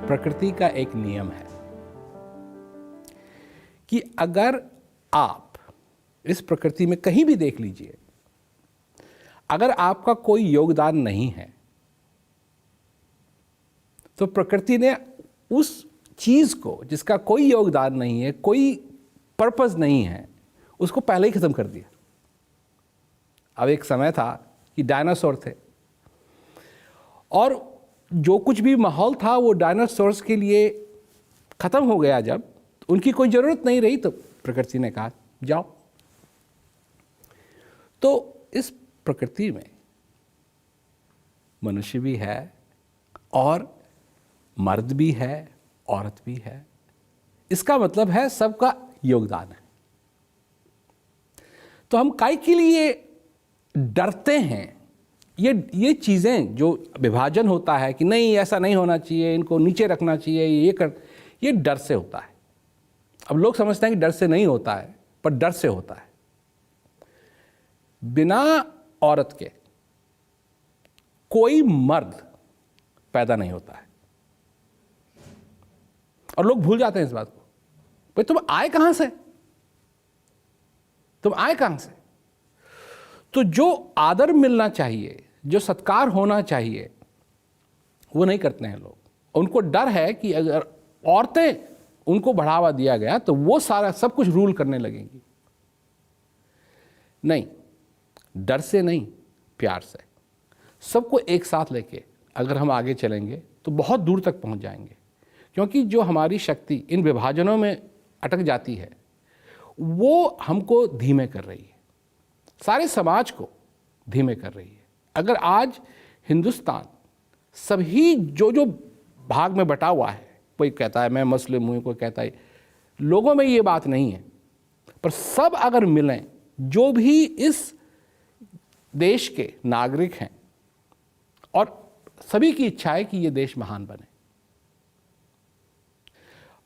प्रकृति का एक नियम है कि अगर आप इस प्रकृति में कहीं भी देख लीजिए, अगर आपका कोई योगदान नहीं है तो प्रकृति ने उस चीज को जिसका कोई योगदान नहीं है, कोई पर्पस नहीं है, उसको पहले ही खत्म कर दिया। अब एक समय था कि डायनासोर थे और जो कुछ भी माहौल था वो डायनासोर्स के लिए खत्म हो गया। जब उनकी कोई ज़रूरत नहीं रही तो प्रकृति ने कहा जाओ। तो इस प्रकृति में मनुष्य भी है और मर्द भी है, औरत भी है। इसका मतलब है सबका योगदान है। तो हम काहे के लिए डरते हैं? ये चीज़ें जो विभाजन होता है कि नहीं ऐसा नहीं होना चाहिए, इनको नीचे रखना चाहिए, ये डर से होता है। अब लोग समझते हैं कि डर से नहीं होता है, पर डर से होता है। बिना औरत के कोई मर्द पैदा नहीं होता है और लोग भूल जाते हैं इस बात को। भाई तुम आए कहां से? तुम आए कहां से? तो जो आदर मिलना चाहिए, जो सत्कार होना चाहिए, वो नहीं करते हैं लोग। उनको डर है कि अगर औरतें उनको बढ़ावा दिया गया तो वो सारा सब कुछ रूल करने लगेंगी। नहीं, डर से नहीं, प्यार से सबको एक साथ लेके अगर हम आगे चलेंगे तो बहुत दूर तक पहुंच जाएंगे। क्योंकि जो हमारी शक्ति इन विभाजनों में अटक जाती है वो हमको धीमे कर रही है, सारे समाज को धीमे कर रही है। अगर आज हिंदुस्तान सभी जो भाग में बटा हुआ है, कोई कहता है मैं मुस्लिम हूँ, कोई कहता है, लोगों में ये बात नहीं है, पर सब अगर मिलें, जो भी इस देश के नागरिक हैं और सभी की इच्छा है कि ये देश महान बने।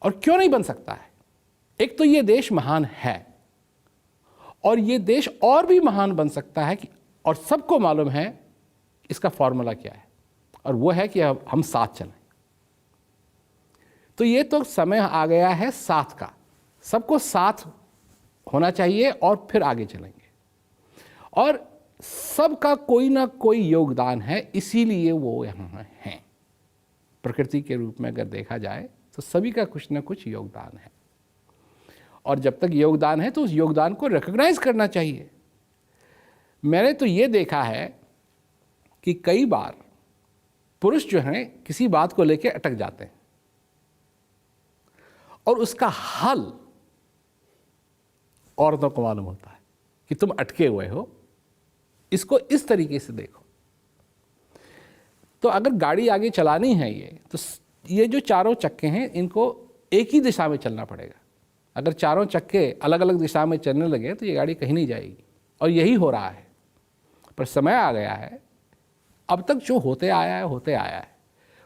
और क्यों नहीं बन सकता है? एक तो ये देश महान है और ये देश और भी महान बन सकता है कि, और सबको मालूम है इसका फॉर्मूला क्या है, और वो है कि अब हम साथ चलें। तो ये तो समय आ गया है साथ का, सबको साथ होना चाहिए और फिर आगे चलेंगे। और सबका कोई ना कोई योगदान है, इसीलिए वो यहाँ हैं। प्रकृति के रूप में अगर देखा जाए तो सभी का कुछ ना कुछ योगदान है, और जब तक योगदान है तो उस योगदान को रिकॉग्नाइज करना चाहिए। मैंने तो ये देखा है कि कई बार पुरुष जो हैं किसी बात को लेकर अटक जाते हैं और उसका हल औरतों को मालूम होता है कि तुम अटके हुए हो, इसको इस तरीके से देखो। तो अगर गाड़ी आगे चलानी है तो ये जो चारों चक्के हैं इनको एक ही दिशा में चलना पड़ेगा। अगर चारों चक्के अलग अलग दिशा में चलने लगे तो ये गाड़ी कहीं नहीं जाएगी, और यही हो रहा है। पर समय आ गया है, अब तक जो होते आया है,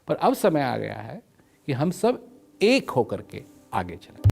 पर अब समय आ गया है कि हम सब एक होकर के आगे चलें।